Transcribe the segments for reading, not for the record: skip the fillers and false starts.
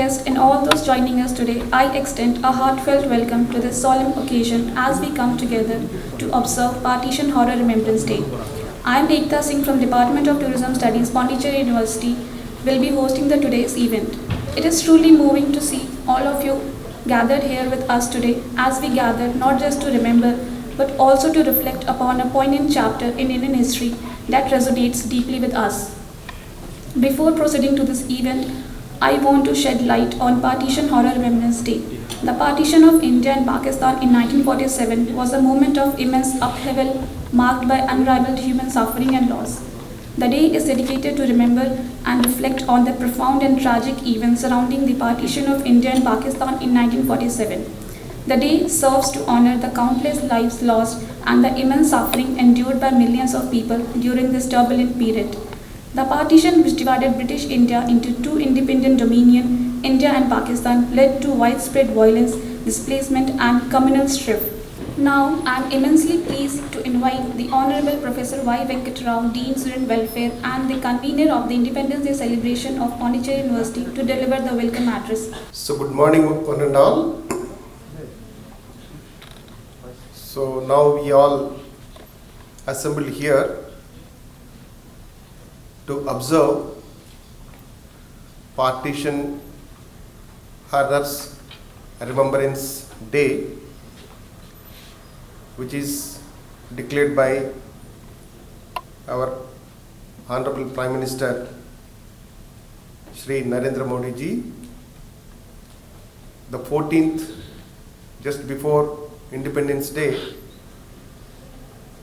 guests, and all those joining us today, I extend a heartfelt welcome to this solemn occasion as we come together to observe Partition Horror Remembrance Day. I am Ekta Singh from Department of Tourism Studies, Pondicherry University, will be hosting the today's event. It is truly moving to see all of you gathered here with us today as we gather not just to remember but also to reflect upon a poignant chapter in Indian history that resonates deeply with us. Before proceeding to this event, I want to shed light on Partition Horror Remembrance Day. The partition of India and Pakistan in 1947 was a moment of immense upheaval marked by unrivaled human suffering and loss. The day is dedicated to remember and reflect on the profound and tragic events surrounding the partition of India and Pakistan in 1947. The day serves to honor the countless lives lost and the immense suffering endured by millions of people during this turbulent period. The partition, which divided British India into two independent dominions, India and Pakistan, led to widespread violence, displacement, and communal strife. Now, I am immensely pleased to invite the Honorable Professor Y. Venkat Rao, Dean Student Welfare, and the convener of the Independence Day celebration of Pondicherry University to deliver the welcome address. So, good morning, one and all. So, now we all assembled here to observe Partition Horrors Remembrance Day, which is declared by our Honorable Prime Minister Shri Narendra Modi ji. The 14th, just before Independence Day,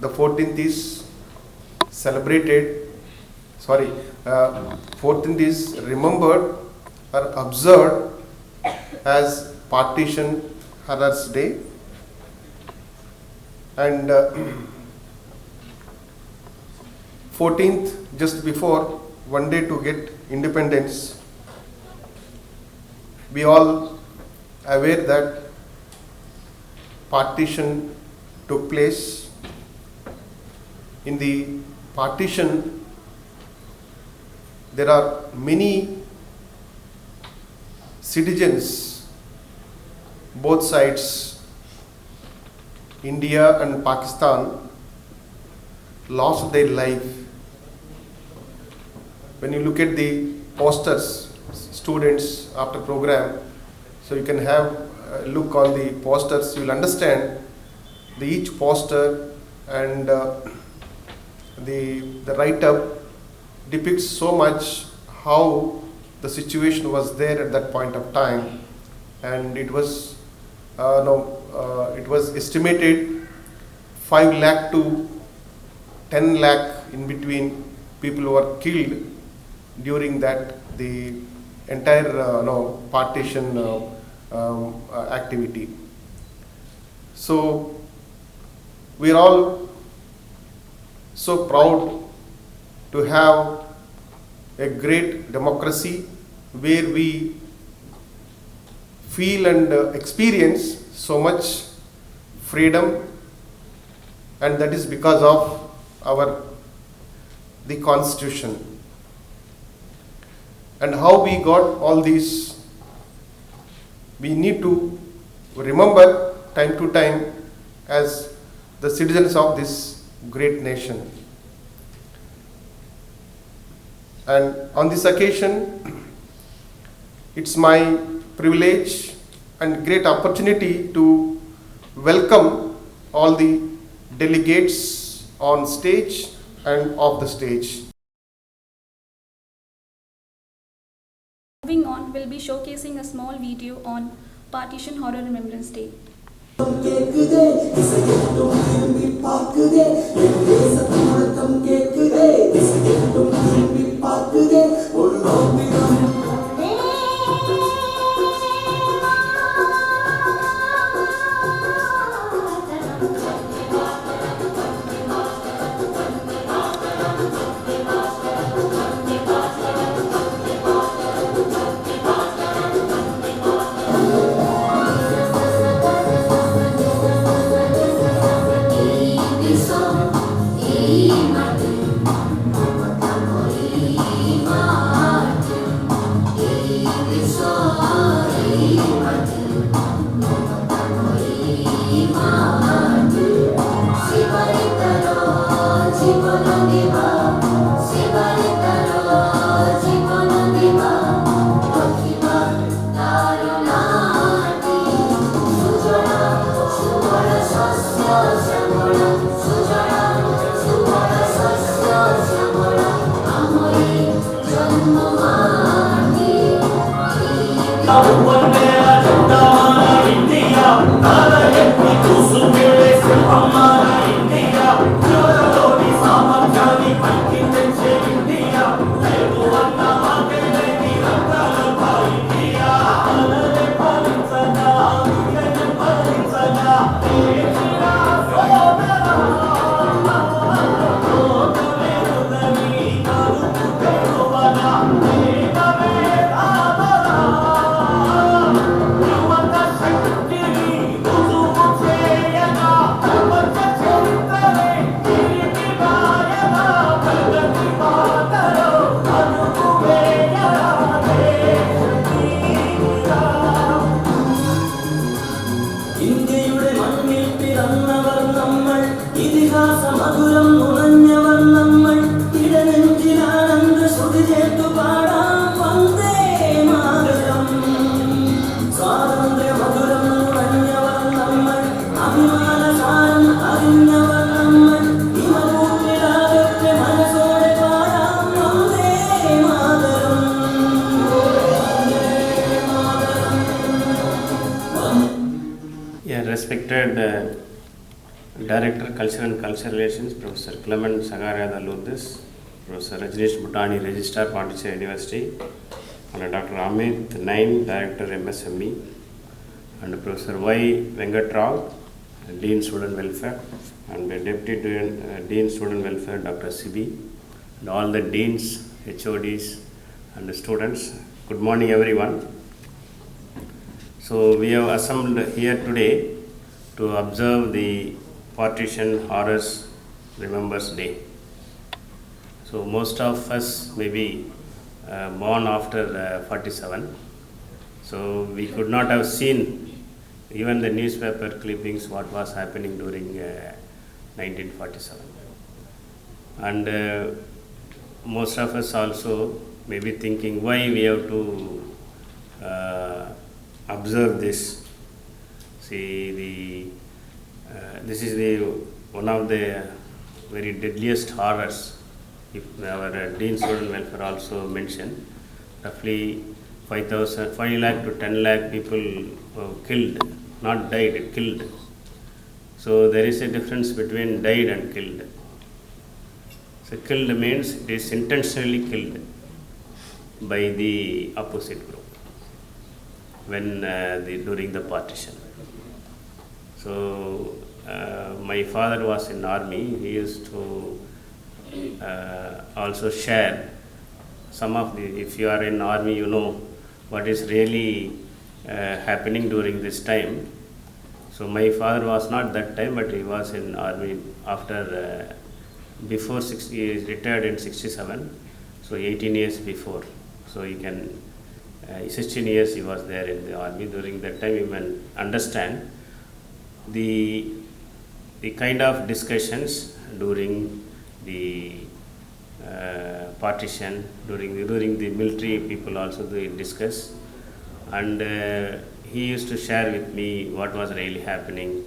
the 14th is celebrated. 14th is remembered or observed as Partition Horrors Day, and 14th, just before one day to get independence, we all aware that partition took place. In the partition, there are many citizens, both sides, India and Pakistan, lost their life. When you look at the posters, students after program, so you can have a look on the posters, you will understand each poster and the write-up depicts so much how the situation was there at that point of time, and it was estimated 5 lakh to 10 lakh in between people who were killed during that the entire partition activity. So we are all so proud to have a great democracy where we feel and experience so much freedom, and that is because of the constitution. And how we got all these, we need to remember time to time as the citizens of this great nation. And on this occasion, it's my privilege and great opportunity to welcome all the delegates on stage and off the stage. Moving on, we'll be showcasing a small video on Partition Horror Remembrance Day. Respected Director, Culture and Cultural Relations, Professor Clement Sagarada Lourdes, Professor Rajneesh Bhutani, Registrar, Pondicherry University, and Dr. Amit Naim, Director, MSME, and Professor Y. Venkat Rao, Dean Student Welfare, and Deputy Dean Student Welfare, Dr. CB, and all the Deans, HODs, and the students. Good morning, everyone. So we have assembled here today to observe the Partition Horrors Remembrance Day. So most of us may be born after 47. So we could not have seen even the newspaper clippings what was happening during 1947. And most of us also may be thinking why we have to observe this. See, this is one of the very deadliest horrors. If our Dean Student Welfare also mentioned, roughly 5 lakh to 10 lakh people killed, not died, killed. So there is a difference between died and killed. So killed means it is intentionally killed by the opposite group when during the partition. So my father was in army. He used to also share some of the, if you are in army, you know what is really happening during this time. So my father was not that time, but he was in army after, before 60, he retired in 67, so 18 years before. So you can, 16 years he was there in the army. During that time you can understand the kind of discussions during the partition, during the military people also they discuss, and he used to share with me what was really happening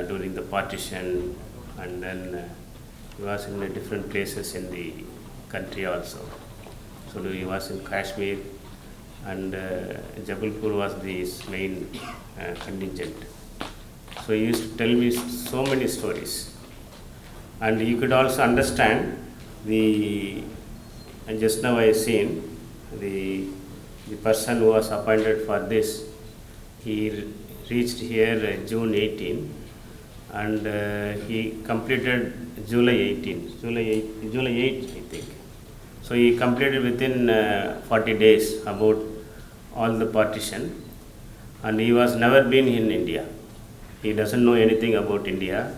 during the partition, and then he was in different places in the country also. So he was in Kashmir, and Jabalpur was the main contingent. So he used to tell me so many stories, and you could also understand and just now I seen the person who was appointed for this. He reached here June 18, and he completed July 8, I think. So he completed within 40 days about all the partition, and he was never been in India. He doesn't know anything about India.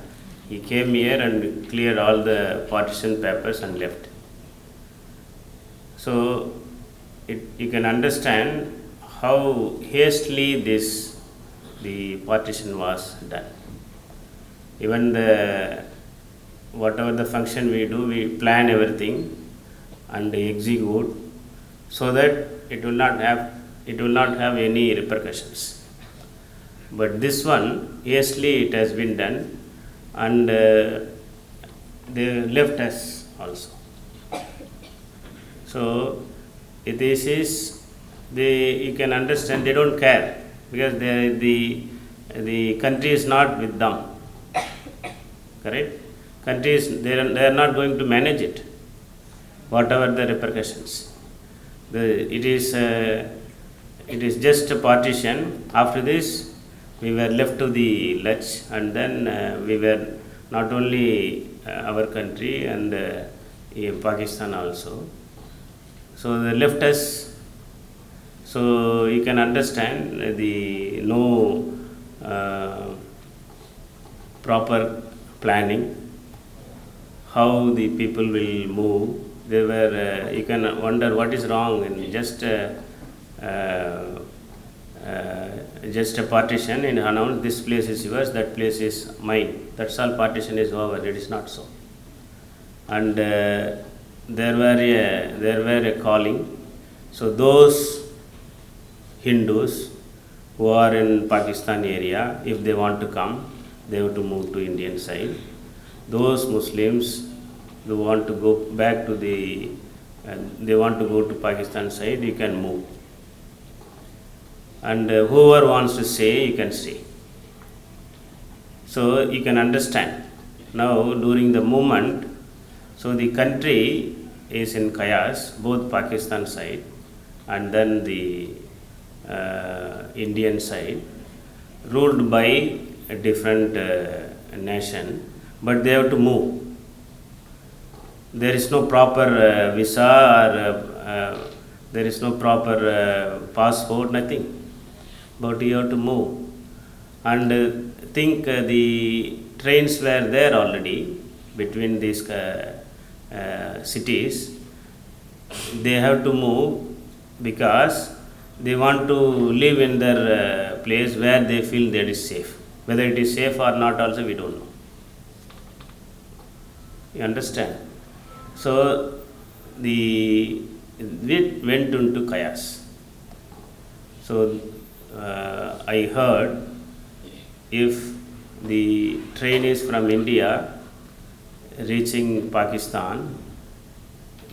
He came here and cleared all the partition papers and left. So you can understand how hastily the partition was done. Even whatever the function we do, we plan everything and execute so that it will not have any repercussions. But this one, hastily it has been done, and they left us also. So this is you can understand they don't care, because the country is not with them. Correct? Country is, they are not going to manage it, whatever the repercussions. It is just a partition. After this, we were left to the lurch, and then we were not only our country and Pakistan also. So they left us. So you can understand the no proper planning, how the people will move. They were, you can wonder what is wrong in just a partition and announce this place is yours, that place is mine. That's all, partition is over. It is not so. And there were a calling. So those Hindus who are in Pakistan area, if they want to come, they have to move to Indian side. Those Muslims who want to go back to they want to go to Pakistan side, you can move. And whoever wants to stay, you can stay. So you can understand. Now during the movement, so the country is in chaos, both Pakistan side and then the Indian side, ruled by a different nation, but they have to move. There is no proper visa or there is no proper passport, nothing. But you have to move. And think the trains were there already between these cities. They have to move because they want to live in their place where they feel that is safe. Whether it is safe or not also, we don't know. You understand? So it went into chaos. So I heard if the train is from India reaching Pakistan,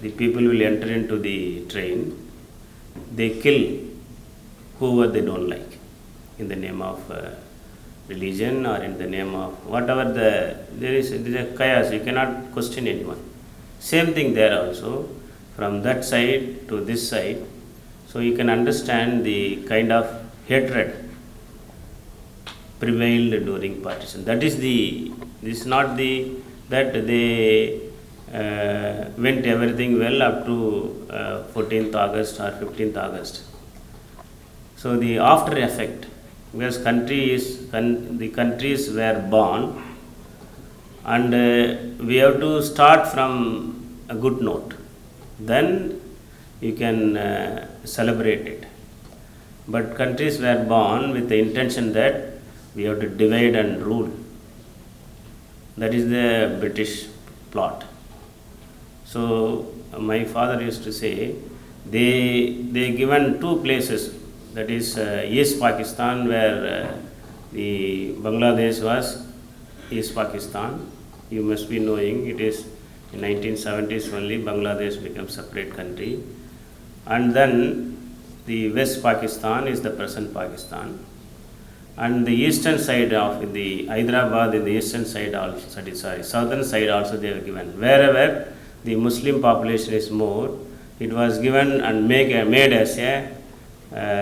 the people will enter into the train, they kill whoever they don't like in the name of religion or in the name of whatever there is a chaos, you cannot question anyone. Same thing there also, from that side to this side. So you can understand the kind of hatred prevailed during partition. That is this not that they went everything well up to 14th August or 15th August. So the after effect, because the countries were born, and we have to start from a good note. Then you can celebrate it. But countries were born with the intention that we have to divide and rule. That is the British plot. So my father used to say, they given two places, that is East Pakistan, where the Bangladesh was East Pakistan. You must be knowing it is in 1970s only Bangladesh became separate country. And then the West Pakistan is the present Pakistan. And the eastern side of the Hyderabad, in the eastern side also, southern side also they have given. Wherever the Muslim population is more, it was given and made as a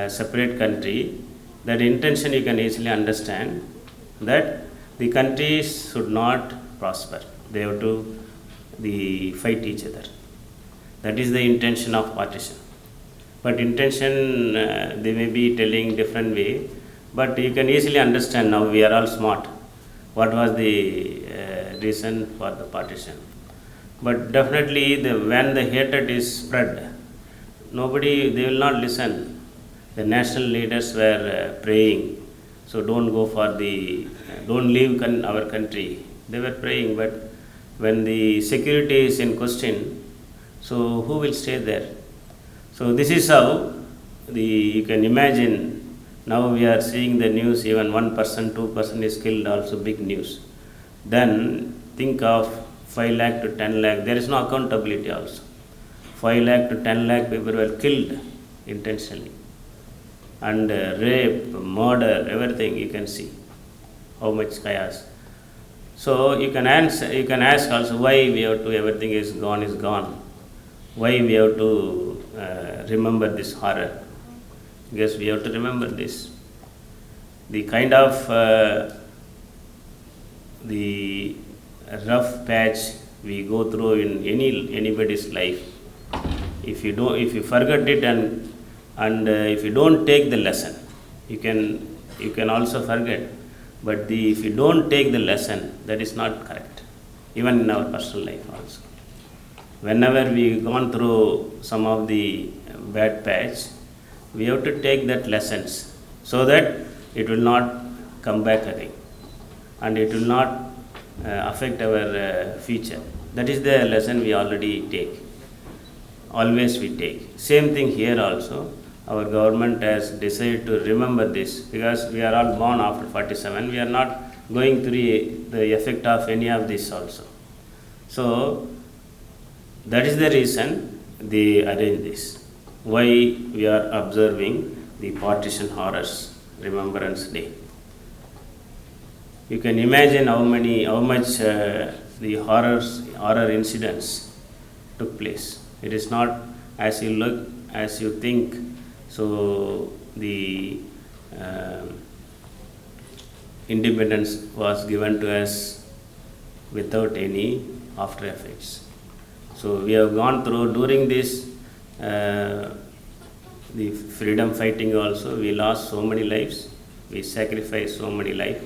separate country. That intention you can easily understand, that the countries should not prosper. They have to fight each other. That is the intention of partition. But intention they may be telling different way, but you can easily understand. Now we are all smart. What was the reason for the partition? But definitely when the hatred is spread, they will not listen. The national leaders were praying, so don't go for don't leave our country. They were praying, but when the security is in question, so who will stay there? So this is how you can imagine. Now we are seeing the news, even 1%, 2% is killed, also big news. Then think of 5 lakh to 10 lakh, there is no accountability also. 5 lakh to 10 lakh people were killed intentionally. and rape, murder, everything you can see. How much chaos. So you can ask also why we have to, everything is gone. Why we have to remember this horror? Because we have to remember this. The kind of the rough patch we go through in anybody's life. If you forget it and if you don't take the lesson, you can also forget. But if you don't take the lesson, that is not correct. Even in our personal life also. Whenever we gone through some of the bad patch, we have to take that lessons so that it will not come back again and it will not affect our future. That is the lesson we already take. Always we take. Same thing here also. Our government has decided to remember this because we are all born after 47. We are not going through the effect of any of this also. So that is the reason they arrange this. Why we are observing the Partition Horrors Remembrance Day. You can imagine how much the horror incidents took place. It is not as you think. So the independence was given to us without any after effects. So we have gone through during this the freedom fighting also. We lost so many lives. We sacrificed so many lives.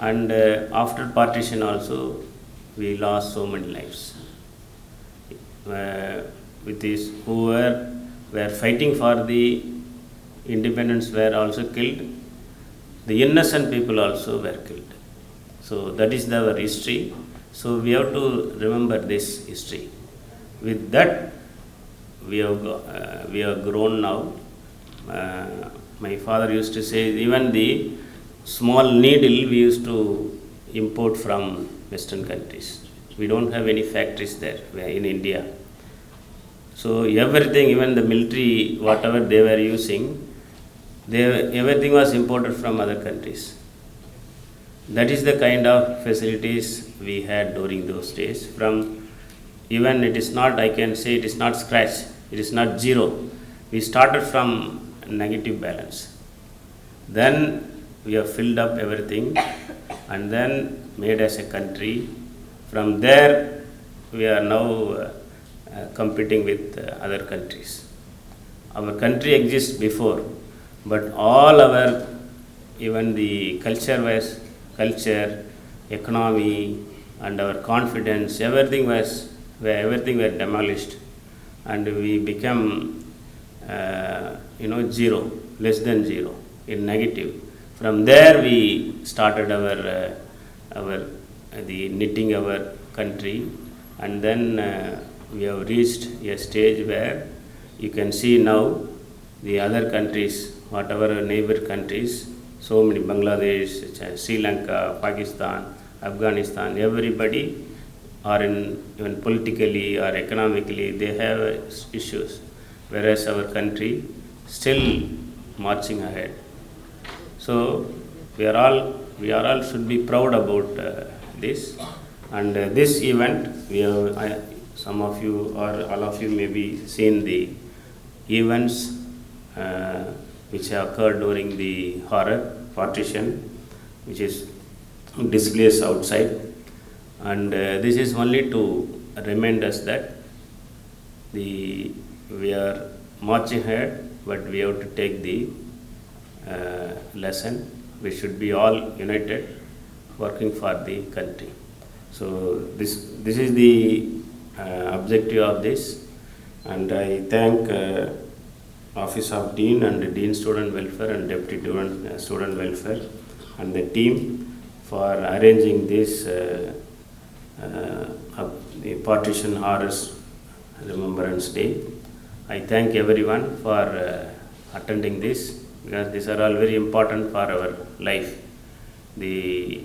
And after partition also, we lost so many lives. With this, who were fighting for the independence were also killed. The innocent people also were killed. So that is our history. So we have to remember this history. With that, we have grown now. My father used to say, even the small needle we used to import from Western countries. We don't have any factories there in India. So everything, even the military, whatever they were using, everything was imported from other countries. That is the kind of facilities we had during those days. From even it is not, I can say it is not scratch, it is not zero. We started from negative balance. Then we have filled up everything and then made as a country. From there, we are now competing with other countries. Our country exists before, but all our, even the culture, economy, and our confidence, everything were demolished, and we become, zero, less than zero, in negative. From there, we started the knitting our country, and then we have reached a stage where you can see now the other countries, whatever neighbor countries, so many, Bangladesh, Sri Lanka, Pakistan, Afghanistan, everybody are even politically or economically, they have issues, whereas our country still marching ahead. So we are all should be proud about this. And this event, some of you or all of you may be seen the events which have occurred during the horror partition, which is displays outside. And this is only to remind us that we are marching ahead, but we have to take the lesson. We should be all united, working for the country. So this is the objective of this, and I thank Office of Dean and Dean Student Welfare and Deputy Student Welfare and the team for arranging this the Partition Horrors Remembrance Day. I thank everyone for attending this, because these are all very important for our life. The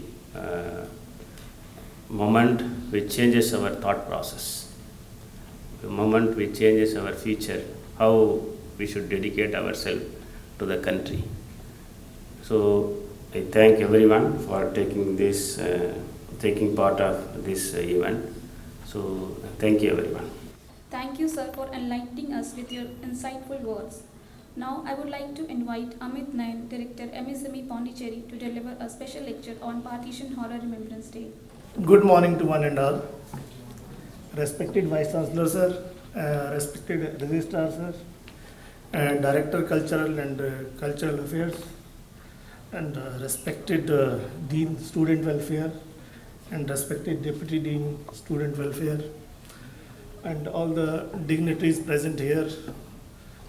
moment which changes our thought process, the moment which changes our future, how we should dedicate ourselves to the country. So I thank everyone for taking part of this event. So thank you everyone. Thank you, sir, for enlightening us with your insightful words. Now, I would like to invite Amit Nayan, Director, MSME Pondicherry, to deliver a special lecture on Partition Horror Remembrance Day. Good morning to one and all. Respected Vice Chancellor sir, respected Registrar sir, Director Cultural and Cultural Affairs, and respected Dean Student Welfare, and respected Deputy Dean Student Welfare, and all the dignitaries present here,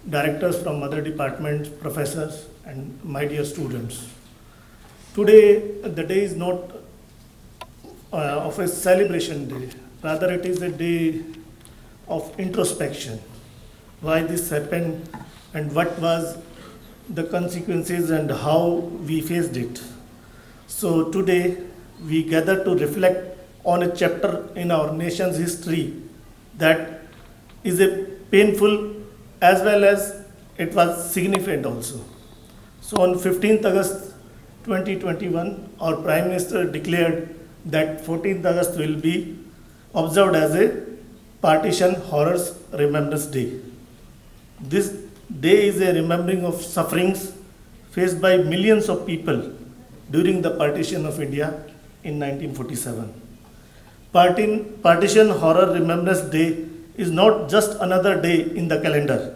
directors from other departments, professors, and my dear students. Today, the day is not of a celebration day, rather it is a day of introspection. Why this happened and what was the consequences and how we faced it. So today we gather to reflect on a chapter in our nation's history that is a painful as well as it was significant also. So on 15th August 2021, our Prime Minister declared that 14th August will be observed as a Partition Horrors Remembrance Day. This day is a remembering of sufferings faced by millions of people during the partition of India in 1947. Partition Horror Remembrance Day is not just another day in the calendar,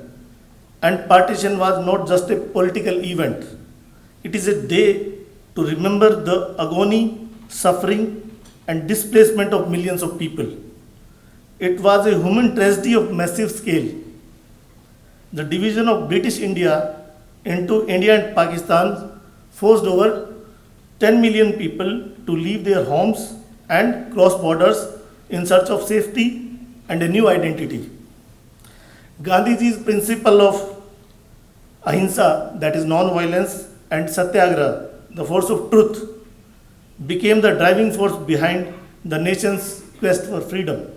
and partition was not just a political event. It is a day to remember the agony, suffering, and displacement of millions of people. It was a human tragedy of massive scale. The division of British India into India and Pakistan forced over 10 million people to leave their homes and cross borders in search of safety and a new identity. Gandhiji's principle of ahimsa, that is non-violence, and satyagraha, the force of truth, became the driving force behind the nation's quest for freedom.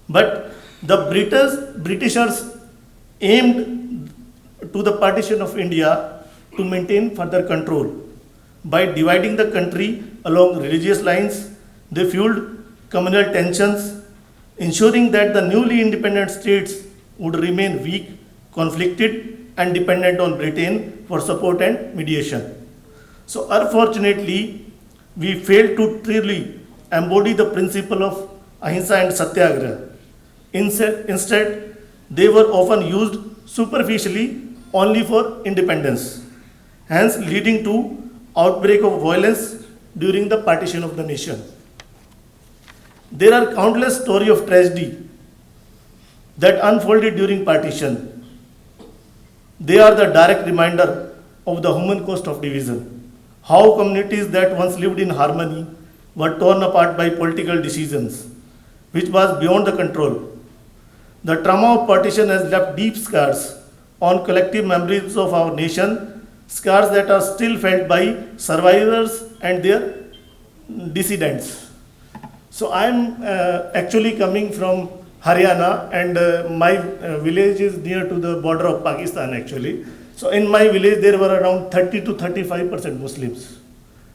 But the Britishers aimed to the partition of India to maintain further control. By dividing the country along religious lines, they fueled communal tensions, ensuring that the newly independent states would remain weak, conflicted, and dependent on Britain for support and mediation. So unfortunately, we failed to truly embody the principle of ahimsa and satyagraha. Instead, they were often used superficially only for independence, hence leading to outbreak of violence during the partition of the nation. There are countless stories of tragedy that unfolded during partition. They are the direct reminder of the human cost of division, how communities that once lived in harmony were torn apart by political decisions, which was beyond the control. The trauma of partition has left deep scars on collective memories of our nation, scars that are still felt by survivors and their dissidents. So I am actually coming from Haryana, and my village is near to the border of Pakistan actually. So in my village there were around 30 to 35% Muslims.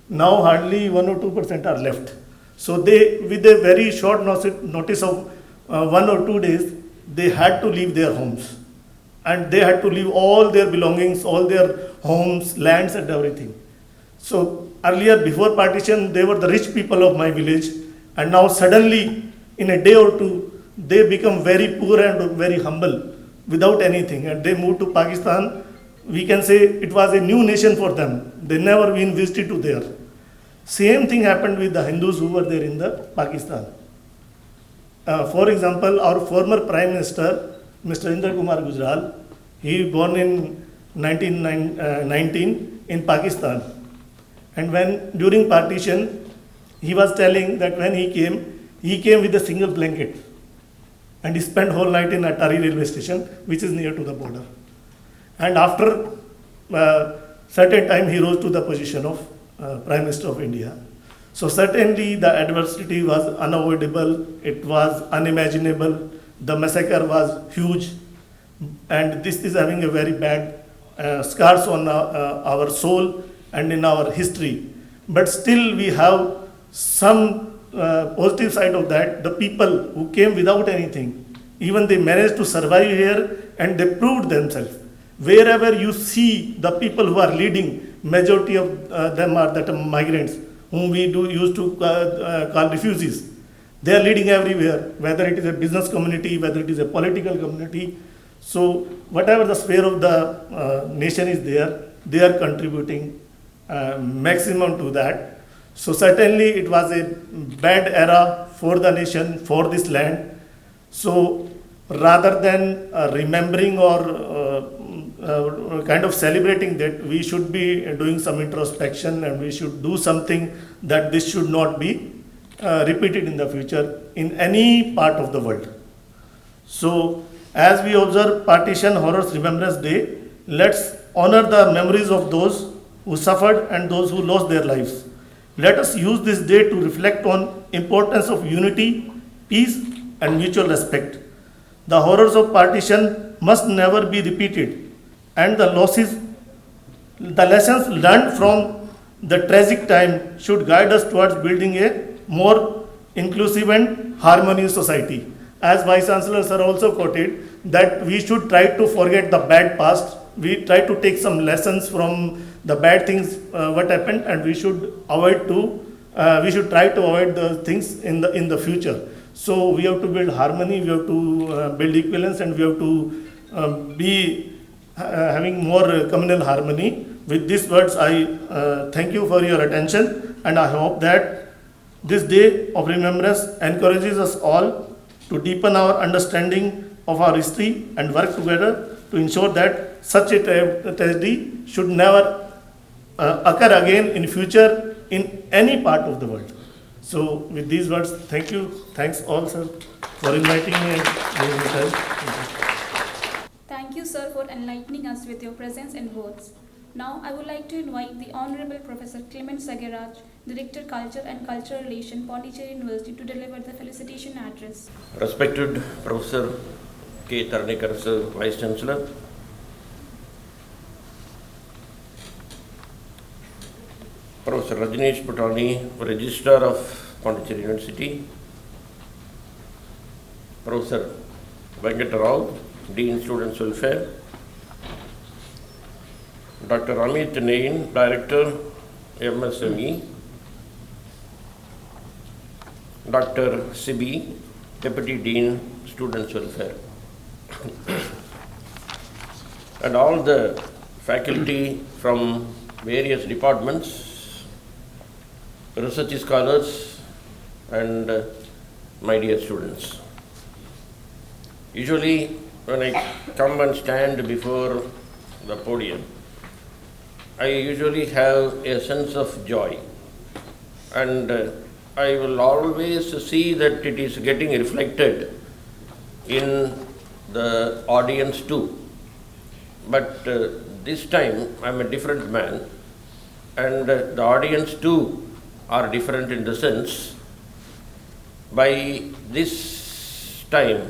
Now hardly 1 or 2% are left. So they, with a very short notice of 1 or 2 days, they had to leave their homes. And they had to leave all their belongings, all their homes, lands and everything. So earlier, before partition, they were the rich people of my village. And now suddenly, in a day or two, they become very poor and very humble without anything. And they moved to Pakistan. We can say it was a new nation for them. They never been visited to there. Same thing happened with the Hindus who were there in the Pakistan. For example, our former Prime Minister, Mr. Indra Kumar Gujral, he born in 1919 in Pakistan. And when during partition, he was telling that when he came with a single blanket. And he spent whole night in Atari railway station, which is near to the border. And after certain time, he rose to the position of Prime Minister of India. So certainly the adversity was unavoidable, it was unimaginable, the massacre was huge, and this is having a very bad scars on our soul and in our history. But still we have some positive side of that. The people who came without anything, even they managed to survive here and they proved themselves. Wherever you see the people who are leading, majority of them are that migrants whom we used to call refugees. They are leading everywhere, whether it is a business community, whether it is a political community. So whatever the sphere of the nation is there, they are contributing maximum to that. So certainly it was a bad era for the nation, for this land. So rather than remembering or kind of celebrating that, we should be doing some introspection and we should do something that this should not be repeated in the future in any part of the world. So as we observe Partition Horrors Remembrance Day, let's honor the memories of those who suffered and those who lost their lives. Let us use this day to reflect on importance of unity, peace and mutual respect. The horrors of partition must never be repeated, and the lessons learned from the tragic time should guide us towards building a more inclusive and harmonious society. As Vice Chancellor Sir also quoted, that we should try to forget the bad past, we try to take some lessons from the bad things what happened, and we should try to avoid the things in the future. So we have to build harmony, we have to build equivalence, and we have to be having more communal harmony. With these words, I thank you for your attention, and I hope that this day of remembrance encourages us all to deepen our understanding of our history and work together to ensure that such a tragedy should never occur again in future in any part of the world. So with these words, thank you. Thanks all, sir, for inviting me and giving me time. Thank you, sir, for enlightening us with your presence and words. Now, I would like to invite the Honorable Professor Clement Sagaraj, Director Culture and Cultural Relation, Pondicherry University, to deliver the felicitation address. Respected Professor K. Tarnikar, sir, Vice Chancellor, Professor Rajneesh Putani, Registrar of Pondicherry University, Professor Venkata Rao, Dean Students Welfare, Dr. Amit Nain, Director, MSME, Dr. Sibi, Deputy Dean, Students Welfare, and all the faculty from various departments, research scholars, and my dear students. Usually, when I come and stand before the podium, I usually have a sense of joy, and I will always see that it is getting reflected in the audience too. But this time I am a different man, and the audience too are different in the sense, by this time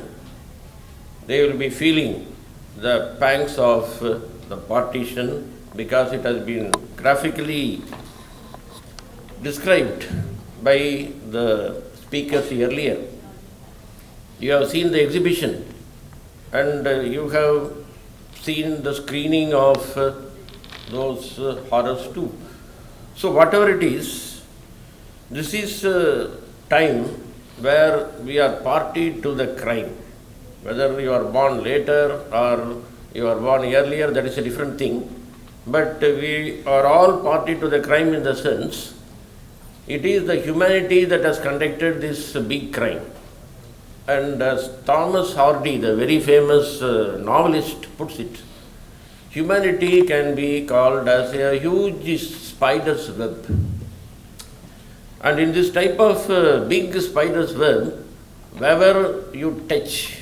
they will be feeling the pangs of the partition, because it has been graphically described by the speakers earlier. You have seen the exhibition, and you have seen the screening of those horrors too. So whatever it is, this is a time where we are party to the crime. Whether you are born later or you are born earlier, that is a different thing. But we are all party to the crime in the sense, it is the humanity that has conducted this big crime. And as Thomas Hardy, the very famous novelist, puts it, humanity can be called as a huge spider's web. And in this type of big spider's web, wherever you touch,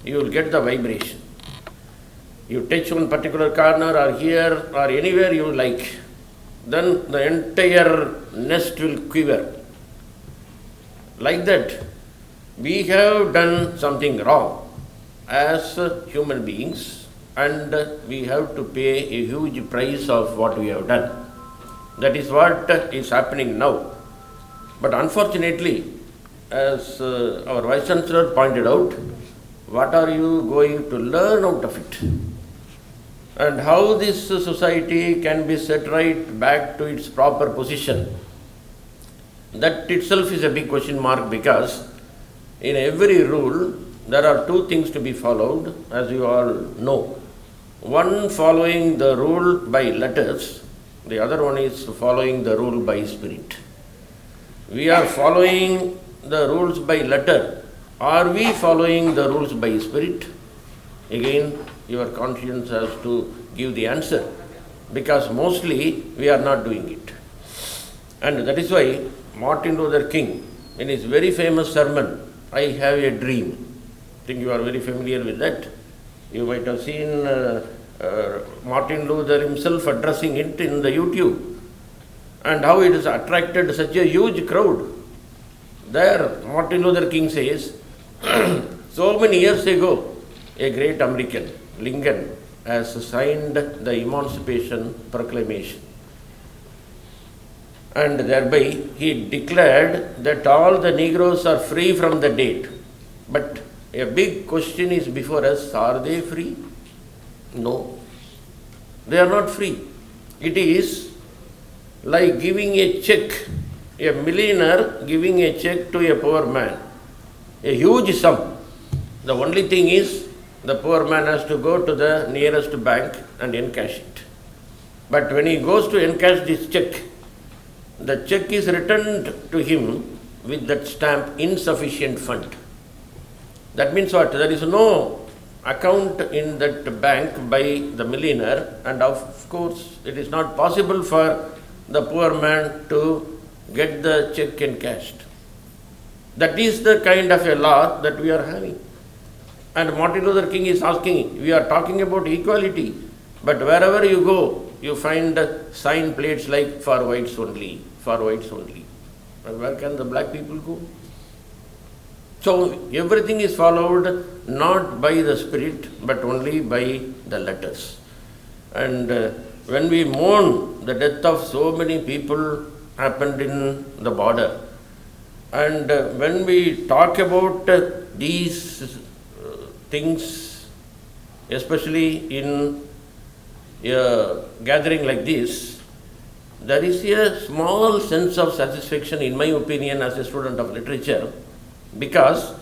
you will get the vibration. You touch one particular corner or here or anywhere you like, then the entire nest will quiver. Like that, we have done something wrong as human beings, and we have to pay a huge price of what we have done. That is what is happening now. But unfortunately, as our Vice Chancellor pointed out, what are you going to learn out of it? And how this society can be set right back to its proper position? That itself is a big question mark, because in every rule there are two things to be followed, as you all know. One following the rule by letters, the other one is following the rule by spirit. We are following the rules by letter. Are we following the rules by spirit? Again, your conscience has to give the answer, because mostly we are not doing it. And that is why Martin Luther King, in his very famous sermon, I Have a Dream, I think you are very familiar with that. You might have seen Martin Luther himself addressing it in the YouTube, and how it has attracted such a huge crowd. There, Martin Luther King says, so many years ago, a great American, Lincoln, has signed the Emancipation Proclamation. And thereby he declared that all the Negroes are free from the date. But a big question is before us, are they free? No, they are not free. It is like giving a check, a millionaire giving a check to a poor man, a huge sum. The only thing is, the poor man has to go to the nearest bank and encash it. But when he goes to encash this check, the check is returned to him with that stamp, insufficient fund. That means what? There is no account in that bank by the millionaire, and of course it is not possible for the poor man to get the check encashed. That is the kind of a law that we are having. And Martin Luther King is asking, we are talking about equality, but wherever you go, you find sign plates like for whites only, for whites only. And where can the black people go? So everything is followed not by the spirit, but only by the letters. And when we mourn the death of so many people happened in the border, and when we talk about these things, especially in a gathering like this, there is a small sense of satisfaction, in my opinion, as a student of literature, because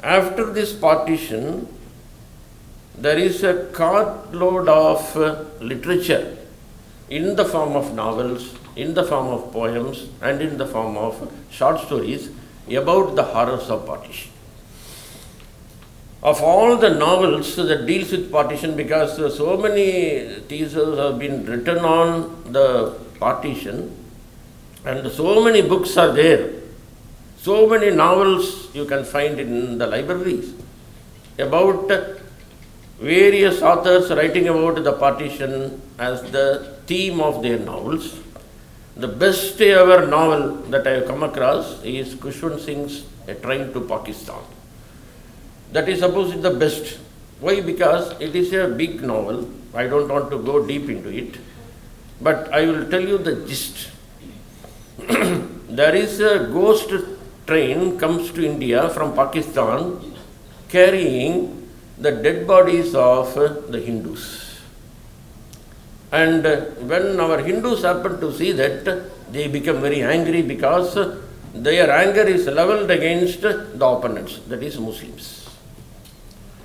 after this partition, there is a cartload of literature in the form of novels, in the form of poems, and in the form of short stories about the horrors of partition. Of all the novels that deals with partition, because so many theses have been written on the partition, and so many books are there, so many novels you can find in the libraries about various authors writing about the partition as the theme of their novels. The best ever novel that I have come across is Kushwant Singh's A Train to Pakistan. That is supposed the best. Why? Because it is a big novel. I don't want to go deep into it, but I will tell you the gist. There is a ghost train comes to India from Pakistan carrying the dead bodies of the Hindus. And when our Hindus happen to see that, they become very angry, because their anger is leveled against the opponents, that is Muslims.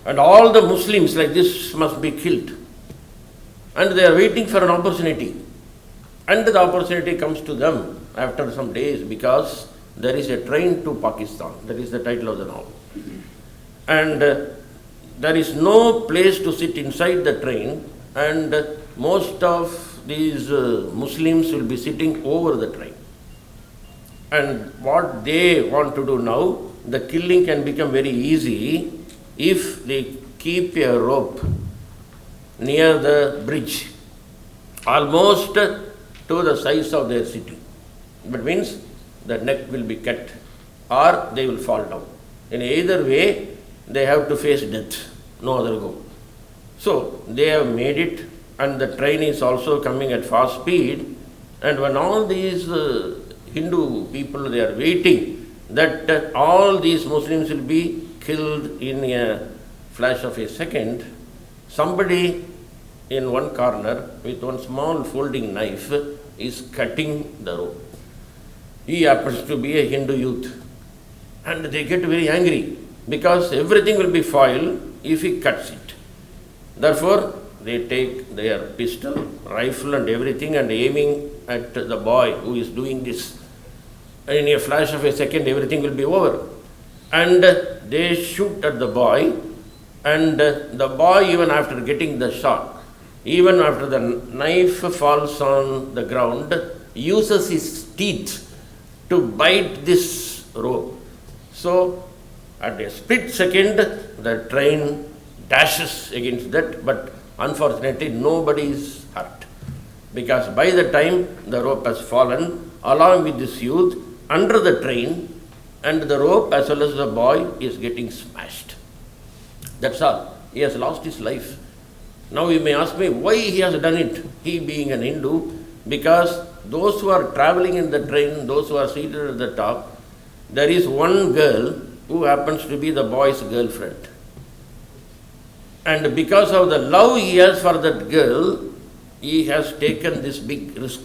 And all the Muslims like this must be killed. And they are waiting for an opportunity. And the opportunity comes to them after some days, because there is a train to Pakistan. That is the title of the novel. And there is no place to sit inside the train, and most of these Muslims will be sitting over the train. And what they want to do now, the killing can become very easy if they keep a rope near the bridge, almost to the size of their city. But means the neck will be cut, or they will fall down. In either way, they have to face death, no other go. So they have made it, and the train is also coming at fast speed. And when all these Hindu people, they are waiting that all these Muslims will be killed in a flash of a second, somebody in one corner with one small folding knife is cutting the rope. He happens to be a Hindu youth, and they get very angry because everything will be foiled if he cuts it. Therefore, they take their pistol, rifle and everything and aiming at the boy who is doing this. And in a flash of a second, everything will be over. And they shoot at the boy, and the boy, even after getting the shot, even after the knife falls on the ground, uses his teeth to bite this rope. So, at a split second, the train dashes against that, but unfortunately nobody is hurt, because by the time the rope has fallen along with this youth under the train, and the rope as well as the boy is getting smashed. That's all. He has lost his life. Now you may ask me why he has done it, he being an Hindu, because those who are traveling in the train, those who are seated at the top, there is one girl who happens to be the boy's girlfriend. And because of the love he has for that girl, he has taken this big risk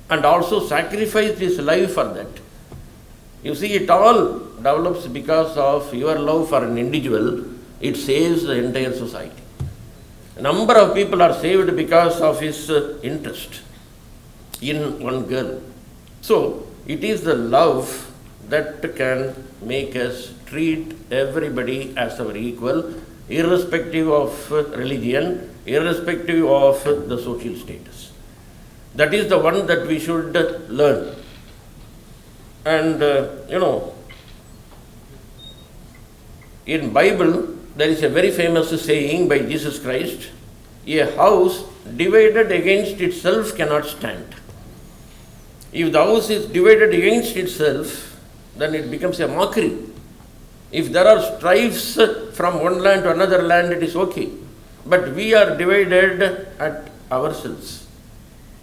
and also sacrificed his life for that. You see, it all develops because of your love for an individual. It saves the entire society. A number of people are saved because of his interest in one girl. So, it is the love that can make us treat everybody as our equal, irrespective of religion, irrespective of the social status. That is the one that we should learn. And in Bible, there is a very famous saying by Jesus Christ, a house divided against itself cannot stand. If the house is divided against itself, then it becomes a mockery. If there are strifes from one land to another land, it is okay. But we are divided at ourselves.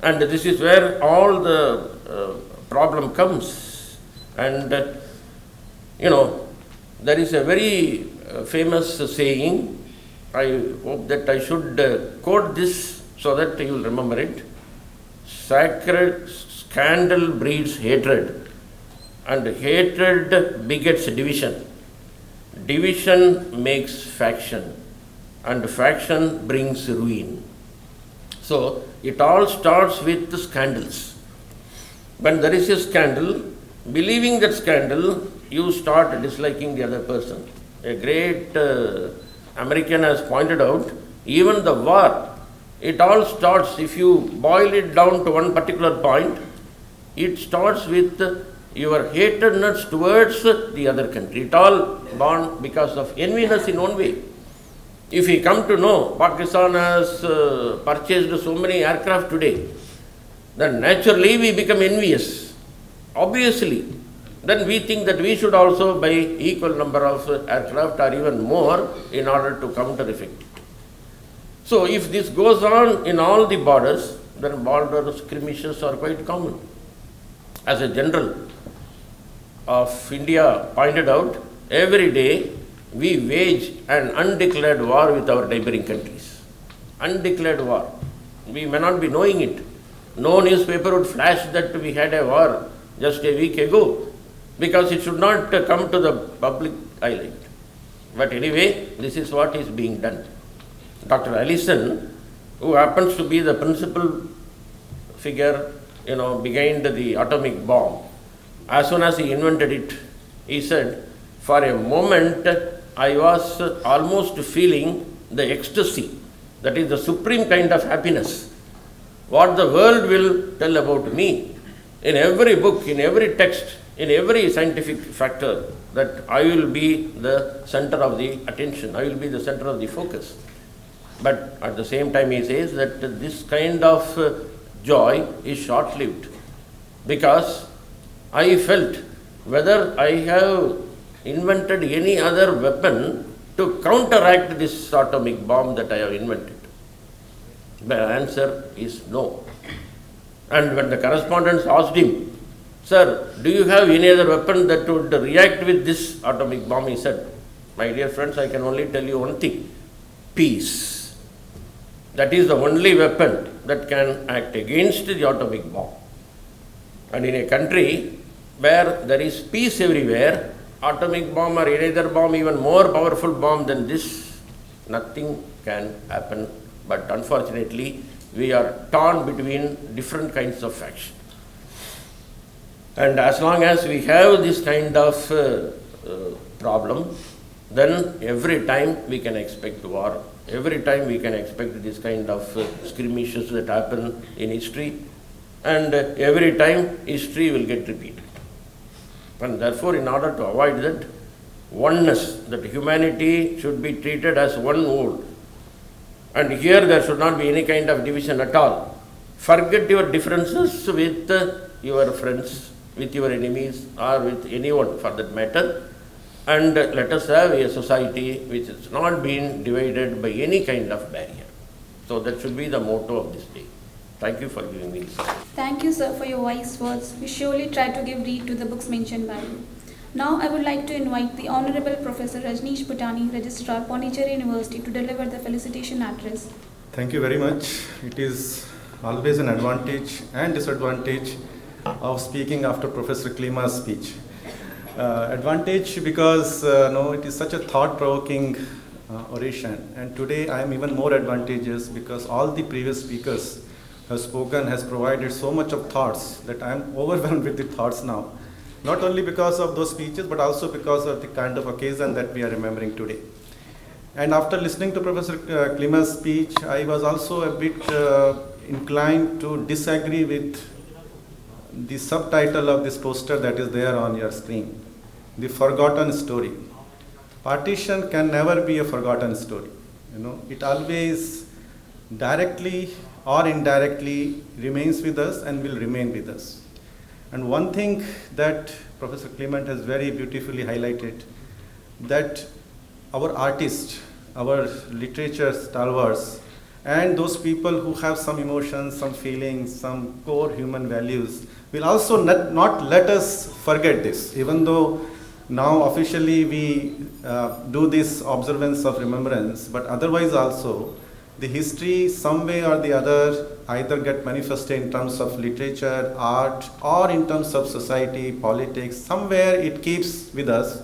And this is where all the problem comes. And, there is a very famous saying. I hope that I should quote this so that you will remember it. Sacred scandal breeds hatred, and hatred begets division. Division makes faction, and faction brings ruin. So, it all starts with scandals. When there is a scandal, believing that scandal, you start disliking the other person. A great American has pointed out, even the war, it all starts, if you boil it down to one particular point, it starts with your hatredness towards the other country. It all born because of enviness in one way. If we come to know Pakistan has purchased so many aircraft today, then naturally we become envious. Obviously, then we think that we should also buy equal number of aircraft or even more in order to counter effect it. So if this goes on in all the borders, then border skirmishes are quite common. As a general of India pointed out, every day we wage an undeclared war with our neighboring countries. Undeclared war. We may not be knowing it. No newspaper would flash that we had a war just a week ago, because it should not come to the public highlight. But anyway, this is what is being done. Dr. Allison, who happens to be the principal figure, behind the atomic bomb, as soon as he invented it, he said, for a moment I was almost feeling the ecstasy, that is the supreme kind of happiness, what the world will tell about me. In every book, in every text, in every scientific factor, that I will be the center of the attention, I will be the center of the focus. But at the same time he says that this kind of joy is short-lived, because I felt whether I have invented any other weapon, to counteract this atomic bomb that I have invented? The answer is no. And when the correspondents asked him, sir, do you have any other weapon that would react with this atomic bomb? He said, my dear friends, I can only tell you one thing, peace. That is the only weapon that can act against the atomic bomb. And in a country where there is peace everywhere, atomic bomb or any other bomb, even more powerful bomb than this, nothing can happen. But unfortunately, we are torn between different kinds of factions. And as long as we have this kind of problem, then every time we can expect war. Every time we can expect this kind of skirmishes that happen in history. And every time history will get repeated. And therefore, in order to avoid that, oneness, that humanity should be treated as one whole. And here there should not be any kind of division at all. Forget your differences with your friends, with your enemies, or with anyone for that matter. And let us have a society which has not been divided by any kind of barrier. So that should be the motto of this day. Thank you for giving me this. Thank you, sir, for your wise words. We surely try to give read to the books mentioned by you. Now I would like to invite the Honorable Professor Rajneesh Bhutani, Registrar, Pondicherry University, to deliver the felicitation address. Thank you very much. It is always an advantage and disadvantage of speaking after Professor Klima's speech. Advantage because it is such a thought-provoking oration, and today I am even more advantageous because all the previous speakers have spoken, has provided so much of thoughts that I am overwhelmed with the thoughts now. Not only because of those speeches, but also because of the kind of occasion that we are remembering today. And after listening to Professor Klima's speech, I was also a bit inclined to disagree with the subtitle of this poster that is there on your screen, The Forgotten Story. Partition can never be a forgotten story. It always directly or indirectly remains with us and will remain with us. And one thing that Professor Clement has very beautifully highlighted, that our artists, our literature stalwarts, and those people who have some emotions, some feelings, some core human values, will also not let us forget this, even though now officially we do this observance of remembrance, but otherwise also the history some way or the other either get manifested in terms of literature, art, or in terms of society, politics. Somewhere it keeps with us,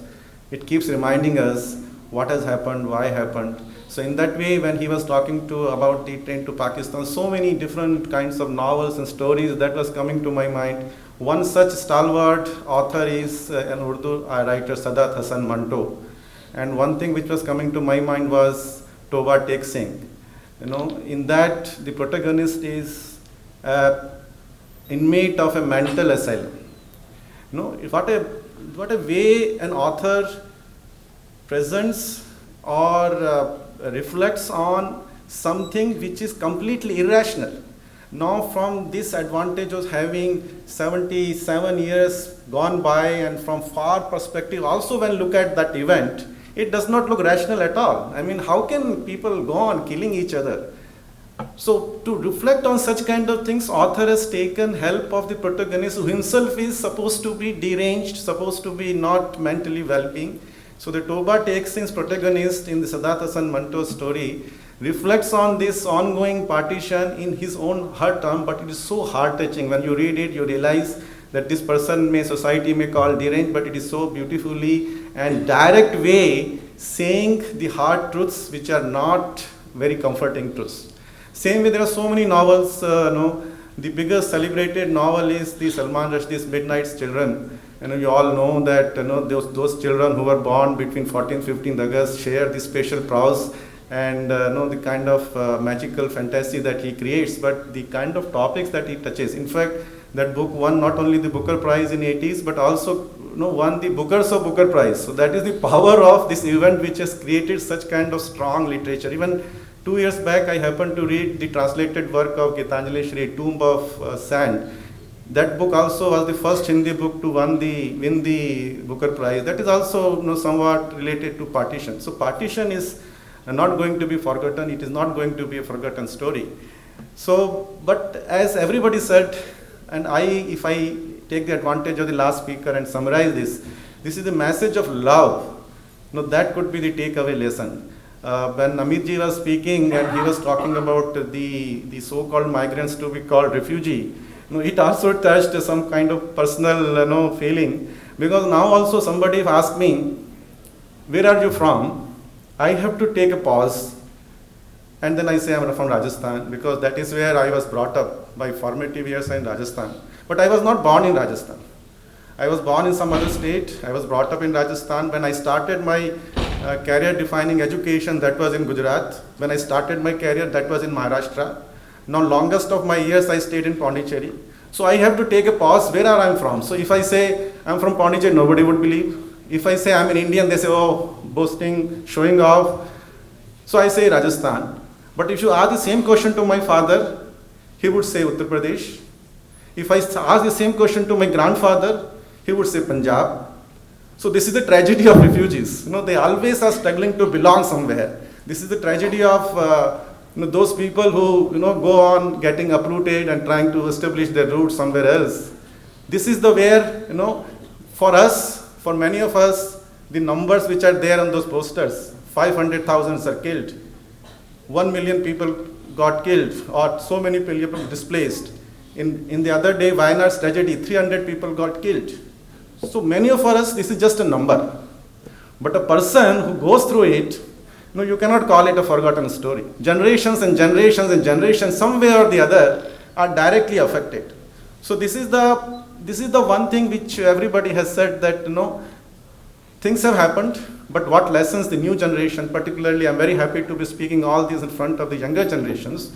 it keeps reminding us what has happened, why happened. So in that way, when he was talking about the train to Pakistan, so many different kinds of novels and stories that was coming to my mind. One such stalwart author is an Urdu writer, Sadat Hasan Manto. And one thing which was coming to my mind was Toba Tek Singh. In that the protagonist is an inmate of a mental asylum. What a way an author presents or reflects on something which is completely irrational. Now from this advantage of having 77 years gone by, and from far perspective also when look at that event, it does not look rational at all. I mean, how can people go on killing each other? So to reflect on such kind of things, author has taken help of the protagonist, who himself is supposed to be deranged, supposed to be not mentally well-being. So the Toba Tek Singh's protagonist in the Sadat Hasan Manto story reflects on this ongoing partition in his own hard term, but it is so heart-touching. When you read it, you realize that this person society may call deranged, but it is so beautifully and direct way saying the hard truths which are not very comforting truths. Same way, there are so many novels. The biggest celebrated novel is the Salman Rushdie's Midnight's Children. You all know that those children who were born between 14th 15th August share this special prowess and the kind of magical fantasy that he creates, but the kind of topics that he touches. In fact, that book won not only the Booker Prize in 80s, but also won the Bookers of Booker Prize. So that is the power of this event which has created such kind of strong literature. Even 2 years back, I happened to read the translated work of Gitanjali Shri, Tomb of Sand. That book also was the first Hindi book to win the Booker Prize. That is also somewhat related to Partition. So Partition is not going to be forgotten. It is not going to be a forgotten story. So, but as everybody said, and if I take the advantage of the last speaker and summarize this is the message of love. That could be the takeaway lesson. When Amitji was speaking and he was talking about the so-called migrants to be called refugee, it also touched some kind of personal feeling, because now also somebody asked me, where are you from? I have to take a pause and then I say I'm from Rajasthan, because that is where I was brought up. My formative years in Rajasthan. But I was not born in Rajasthan. I was born in some other state. I was brought up in Rajasthan. When I started my career defining education, that was in Gujarat. When I started my career, that was in Maharashtra. Now longest of my years I stayed in Pondicherry. So I have to take a pause, where are I from? So if I say I'm from Pondicherry, nobody would believe. If I say I'm an Indian, they say, oh, boasting, showing off. So I say Rajasthan. But if you ask the same question to my father, he would say Uttar Pradesh. If I ask the same question to my grandfather, he would say Punjab. So this is the tragedy of refugees. They always are struggling to belong somewhere. This is the tragedy of those people who go on getting uprooted and trying to establish their roots somewhere else. This is the where for us, for many of us, the numbers which are there on those posters, 500,000 are killed, 1 million people got killed, or so many people displaced. In the other day, Wayanad's tragedy, 300 people got killed. So many of us, this is just a number. But a person who goes through it, you cannot call it a forgotten story. Generations and generations and generations, some way or the other, are directly affected. So this is the one thing which everybody has said, that things have happened, but what lessons the new generation, particularly I'm very happy to be speaking all these in front of the younger generations,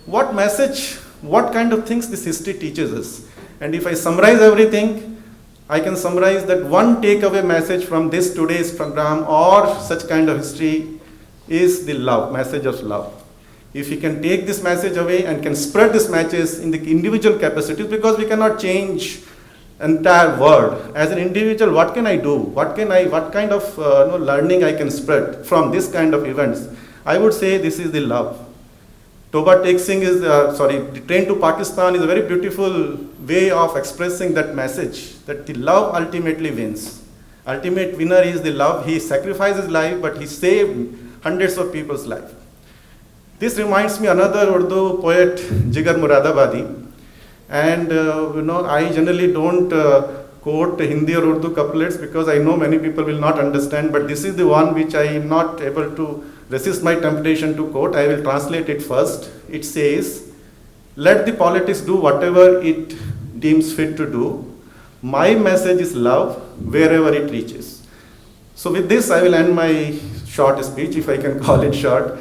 what message, what kind of things this history teaches us. And if I summarize everything, I can summarize that one takeaway message from this today's program or such kind of history is the love, message of love. If we can take this message away and can spread this message in the individual capacities, because we cannot change entire world. As an individual, what can I do? What kind of learning I can spread from this kind of events? I would say this is the love. Toba Tek-Singh is, the Train to Pakistan is a very beautiful way of expressing that message, that the love ultimately wins. Ultimate winner is the love. He sacrificed his life, but he saved hundreds of people's life. This reminds me another Urdu poet, Jigar Muradabadi. And I generally don't quote Hindi or Urdu couplets because I know many people will not understand, but this is the one which I am not able to resist my temptation to quote. I will translate it first. It says, let the politics do whatever it deems fit to do. My message is love wherever it reaches. So with this, I will end my short speech, if I can call it short.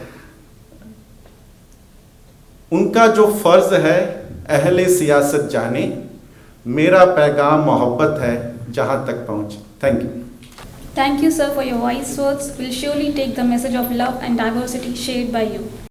उनका जो फर्ज है अहले सियासत जाने, मेरा पैगाम मोहब्बत है जहां तक पहुंचे. Thank you. Thank you, sir, for your wise words. We'll surely take the message of love and diversity shared by you.